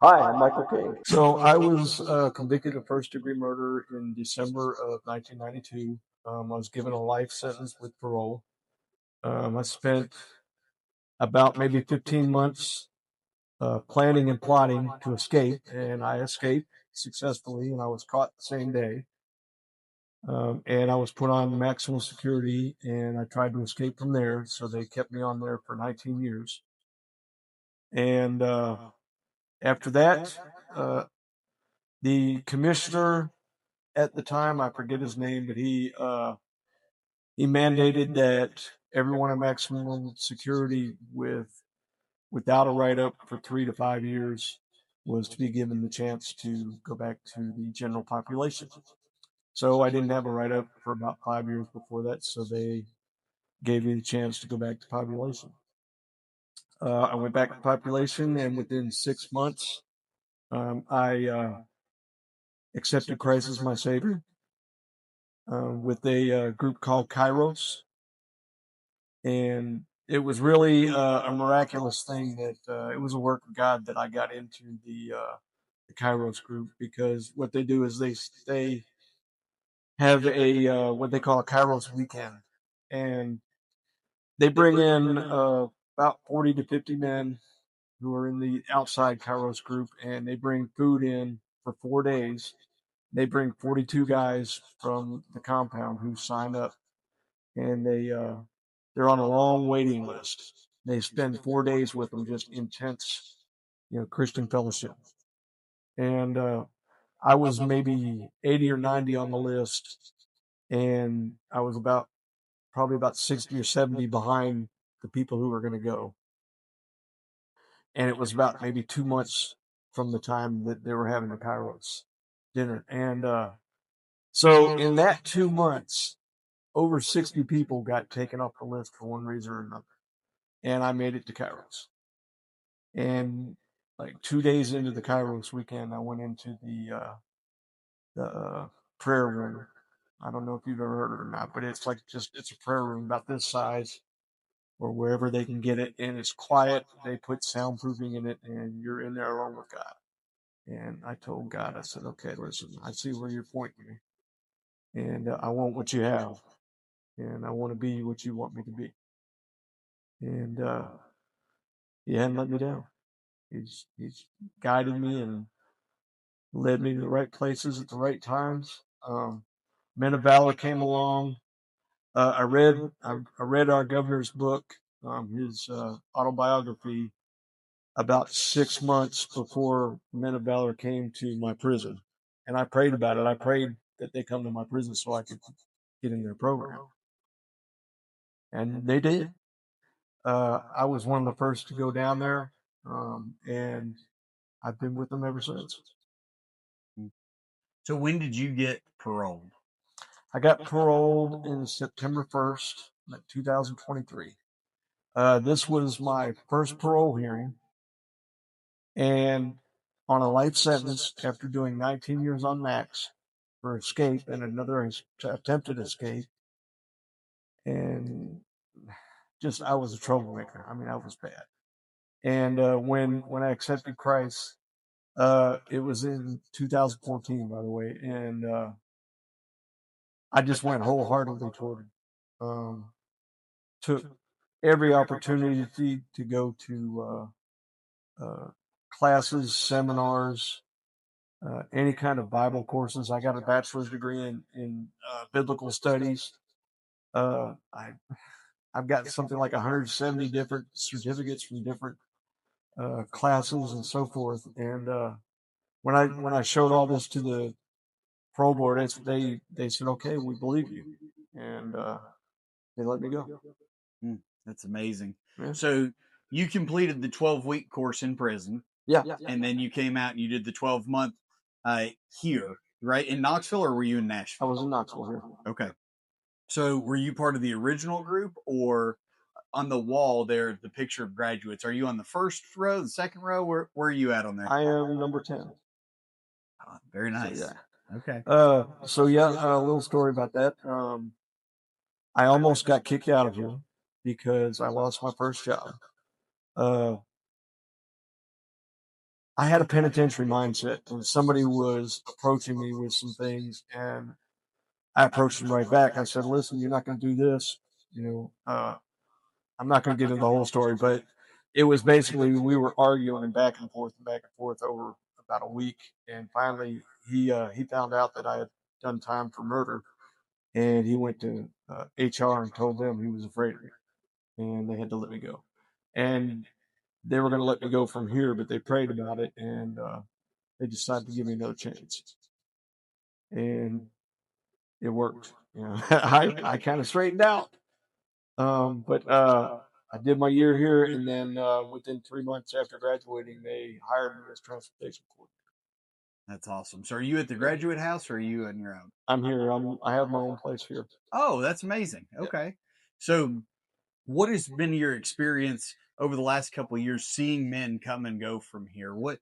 Hi, I'm Michael King. So I was convicted of first-degree murder in December of 1992. I was given a life sentence with parole. I spent about maybe 15 months planning and plotting to escape, and I escaped successfully, and I was caught the same day. And I was put on maximum security, and I tried to escape from there, so they kept me on there for 19 years. And after that, uh, the commissioner at the time, I forget his name, but he mandated that everyone in maximum security without a write up for 3 to 5 years was to be given the chance to go back to the general population. So I didn't have a write up for about 5 years before that, so they gave me the chance to go back to population. I went back to population, and within 6 months, I accepted Christ as my Savior with a group called Kairos. And it was really a miraculous thing that it was a work of God that I got into the Kairos group, because what they do is they have a what they call a Kairos weekend, and they bring in about 40 to 50 men who are in the outside Kairos group, and they bring food in for 4 days. They bring 42 guys from the compound who sign up, and they're on a long waiting list. They spend 4 days with them, just intense, Christian fellowship. And I was maybe 80 or 90 on the list, and I was probably about 60 or 70 behind the people who were going to go. And it was about maybe 2 months from the time that they were having the Kairos dinner. And so in that 2 months, over 60 people got taken off the list for one reason or another. And I made it to Kairos. And like 2 days into the Kairos weekend, I went into the prayer room. I don't know if you've ever heard of it or not, but it's a prayer room about this size, or wherever they can get it, and it's quiet. They put soundproofing in it, and you're in there alone with God. And I told God, I said, okay, listen, I see where you're pointing me, and I want what you have, and I want to be what you want me to be. And he hadn't let me down. He's guided me and led me to the right places at the right times. Men of Valor came along. I read our governor's book, his autobiography, about 6 months before Men of Valor came to my prison, and I prayed about it. I prayed that they come to my prison so I could get in their program, and they did. I was one of the first to go down there, and I've been with them ever since. So when did you get paroled? I got paroled in September 1st, 2023. This was my first parole hearing, and on a life sentence after doing 19 years on max for escape and another attempted escape. And just, I was a troublemaker. I mean, I was bad. And when I accepted Christ, it was in 2014, by the way, and I just went wholeheartedly toward him. Took every opportunity to go to classes, seminars, any kind of Bible courses. I got a bachelor's degree in biblical studies. I've got something like 170 different certificates from different classes and so forth. And when I showed all this to the pro board, they said, okay, we believe you, and they let me go. That's amazing. Yeah. So you completed the 12-week course in prison. Yeah. And then you came out and you did the 12-month here, right? In Knoxville, or were you in Nashville? I was in Knoxville here. Okay. So were you part of the original group, or on the wall there, the picture of graduates? Are you on the first row, the second row? Where are you at on there? I am number 10. Oh, very nice. So, yeah. Okay. A little story about that. I almost got kicked out of here because I lost my first job. I had a penitentiary mindset, and somebody was approaching me with some things, and I approached him right back. I said, "Listen, you're not going to do this. You know, I'm not going to get into the whole story, but it was basically we were arguing and back and forth over about a week, and finally he found out that I had done time for murder, and he went to HR and told them he was afraid of me, and they had to let me go, and they were going to let me go from here, but they prayed about it, and they decided to give me another chance, and it worked. You know, I kind of straightened out. But I did my year here, and then within 3 months after graduating, they hired me as transportation coordinator. That's awesome. So are you at the graduate house or are you on your own? I'm here. I have my own place here. Oh, that's amazing. Yeah. Okay. So what has been your experience over the last couple of years seeing men come and go from here? What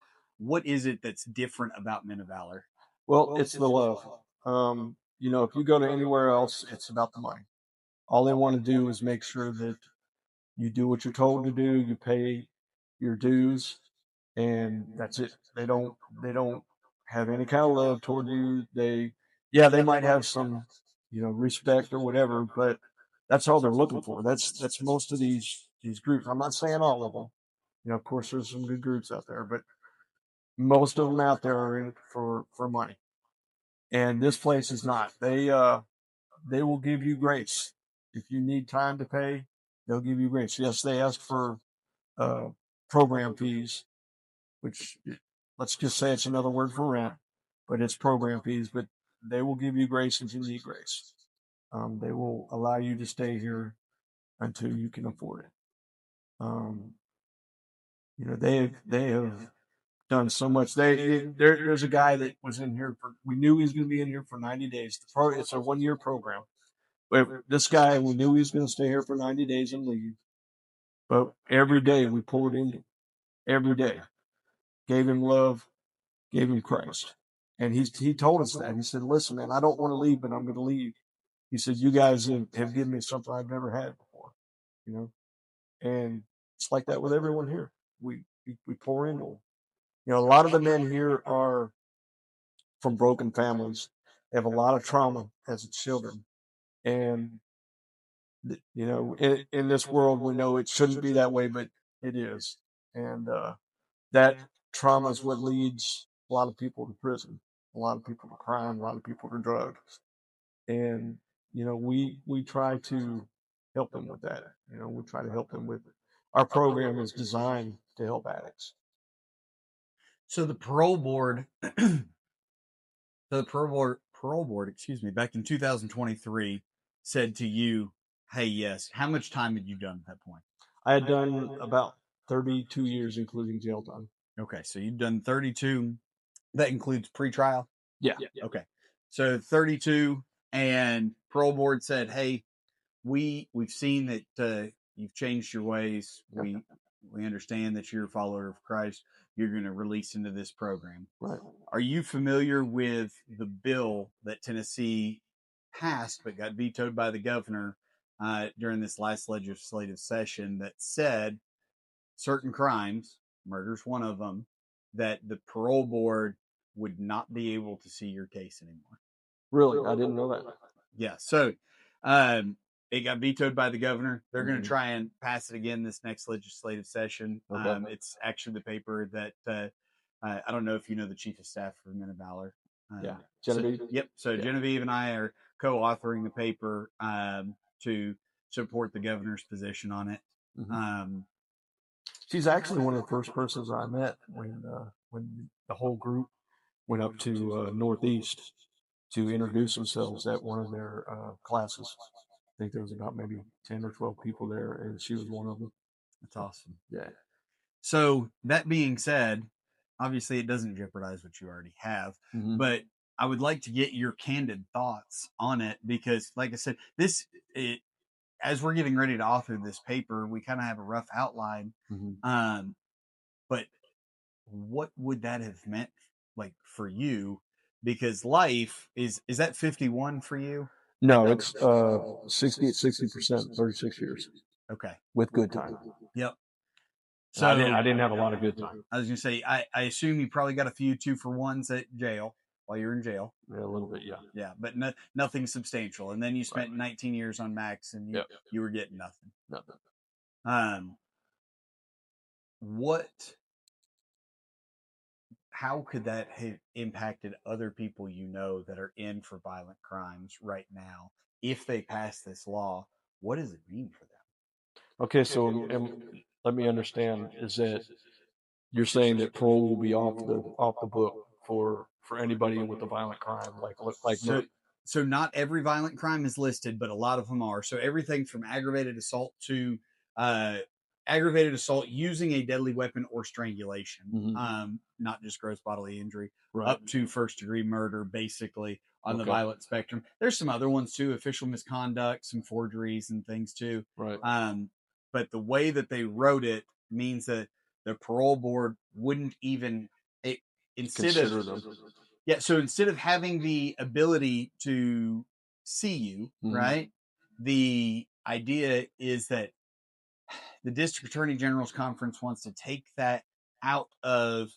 is it that's different about Men of Valor? Well, it's the love. You know, if you go to anywhere else, it's about the money. All they want to do is make sure that you do what you're told to do. You pay your dues, and that's it. They don't have any kind of love toward you. Yeah, they might have some, respect or whatever, but that's all they're looking for. That's most of these groups. I'm not saying all of them. You know, of course, there's some good groups out there, but most of them out there are in it for money. And this place is not. They will give you grace if you need time to pay. They'll give you grace. Yes, they ask for uh, program fees, which let's just say it's another word for rent, but it's program fees. But they will give you grace if you need grace. They will allow you to stay here until you can afford it. Um, they have done so much. There's a guy that was in here for. We knew he was going to be in here for 90 days. It's a 1 year program. But this guy, we knew he was going to stay here for 90 days and leave. But every day we poured into him. Every day, gave him love, gave him Christ. And he told us that. He said, "Listen, man, I don't want to leave, but I'm going to leave." He said, "You guys have given me something I've never had before, you know." And it's like that with everyone here. We pour into them. You know, a lot of the men here are from broken families. They have a lot of trauma as children, and in this world, we know it shouldn't be that way, but it is, and that trauma is what leads a lot of people to prison, a lot of people to crime, a lot of people to drugs, and we try to help them with that. We try to help them with it. Our program is designed to help addicts. So the parole board, parole board, excuse me, back in 2023 said to you, "Hey, yes." How much time had you done at that point? I had done about 32 years, including jail time. Okay, so you've done 32. That includes pretrial. Yeah. Okay, so 32, and parole board said, "Hey, we've seen that you've changed your ways. We understand that you're a follower of Christ. You're going to release into this program." Right. Are you familiar with the bill that Tennessee passed but got vetoed by the governor during this last legislative session that said certain crimes, murder's one of them, that the parole board would not be able to see your case anymore? Really, I didn't know that. Yeah. So um, it got vetoed by the governor. They're going to Mhm. try and pass it again this next legislative session. Okay. It's actually the paper that I don't know if you know the chief of staff for Men of Valor. Yeah. So, Genevieve. yep. So Yeah. Genevieve and I are co-authoring the paper to support the governor's position on it. Mhm. Um, She's actually one of the first persons I met when the whole group went up to Northeast to introduce themselves at one of their classes. I think there was about maybe 10 or 12 people there, and she was one of them. that's awesome. Yeah. So that being said, obviously it doesn't jeopardize what you already have, Mhm. but I would like to get your candid thoughts on it because, like I said, as we're getting ready to author this paper, we kind of have a rough outline. Mhm. But what would that have meant like for you? Because life is that 51 for you? No, it's 60 at 60%, 36 years Okay. with good time. Yep. So I didn't have a lot of good time. I was going to say, I assume you probably got a few 2-for-1s at jail while you're in jail. Yeah, a little bit, yeah. Yeah, but nothing substantial. And then you spent 19 years on max, and you were getting nothing. Nothing. How could that have impacted other people that are in for violent crimes right now if they pass this law? What does it mean for them? Okay, so let me understand: is that you're saying that parole will be off the book for anybody with a violent crime, so not every violent crime is listed, but a lot of them are. So everything from aggravated assault to aggravated assault using a deadly weapon or strangulation, not just gross bodily injury, up to first-degree murder, basically on the violent spectrum. There's some other ones too: official misconduct, some forgeries, and things too. Right. But the way that they wrote it means that the parole board wouldn't even Consider them. Yeah, so instead of having the ability to see you, right? The idea is that the District Attorney General's Conference wants to take that out of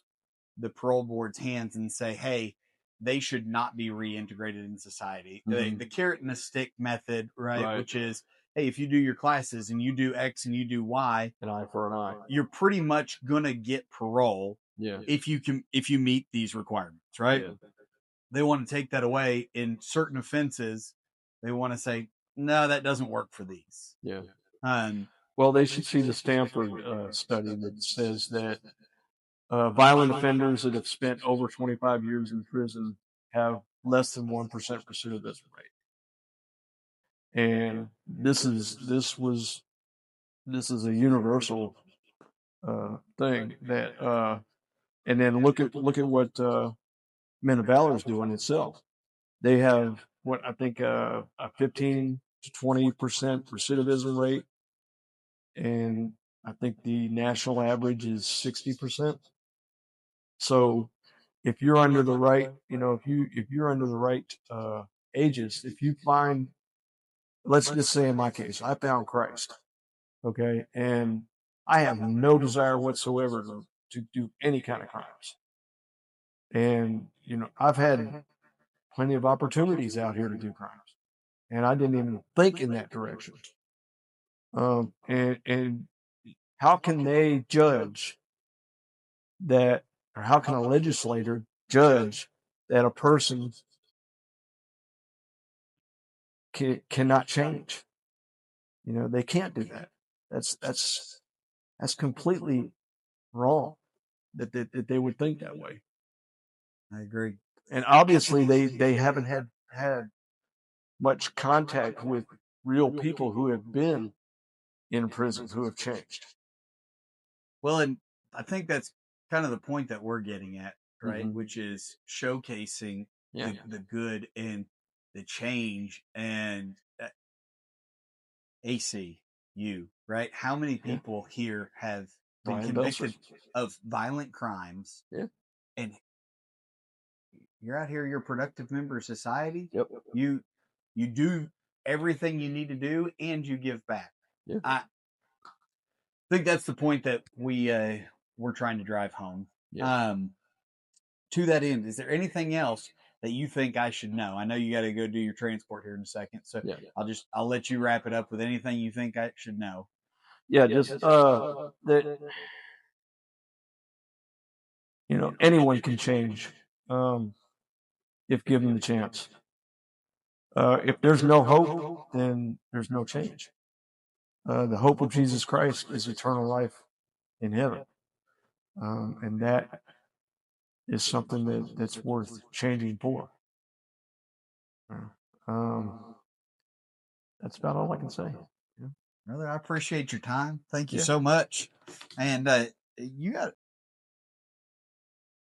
the parole board's hands and say, hey, they should not be reintegrated in society. The carrot and the stick method, right? Which is, hey, if you do your classes and you do X and you do Y, an eye for an eye, you're pretty much gonna get parole. Yeah. If you meet these requirements, right? Yeah. They want to take that away in certain offenses. They want to say, no, that doesn't work for these. Yeah. Well, they should see the Stanford study that says that violent offenders that have spent over 25 years in prison have less than 1% recidivism rate. And this is a universal thing that and then look at what Men of Valor is doing itself. They have what I think a 15 to 20% recidivism rate, and I think the national average is 60%. So if you're under the right, if you're under the right ages, if you find, let's just say in my case, I found Christ, okay, and I have no desire whatsoever to do any kind of crimes. And, I've had plenty of opportunities out here to do crimes, and I didn't even think in that direction. And how can they judge that, or how can a legislator judge that a person cannot change? They can't do that. That's completely wrong that they would think that way. I agree. And obviously they haven't had much contact with real people who have been in prison, who have changed. Well, and I think that's kind of the point that we're getting at, right? Which is showcasing the good and the change. And AC, right? How many people here have been convicted of violent crimes? Yeah. And you're out here, you're a productive member of society. Yep. You do everything you need to do, and you give back. Yeah. I think that's the point that we're trying to drive home. Yeah. To that end, is there anything else that you think I should know? I know you got to go do your transport here in a second, so I'll let you wrap it up with anything you think I should know. Yeah, just that anyone can change if given the chance. If there's no hope, then there's no change. The hope of Jesus Christ is eternal life in heaven, and that is something that's worth changing for. That's about all I can say. Brother, I appreciate your time. Thank you so much. And you got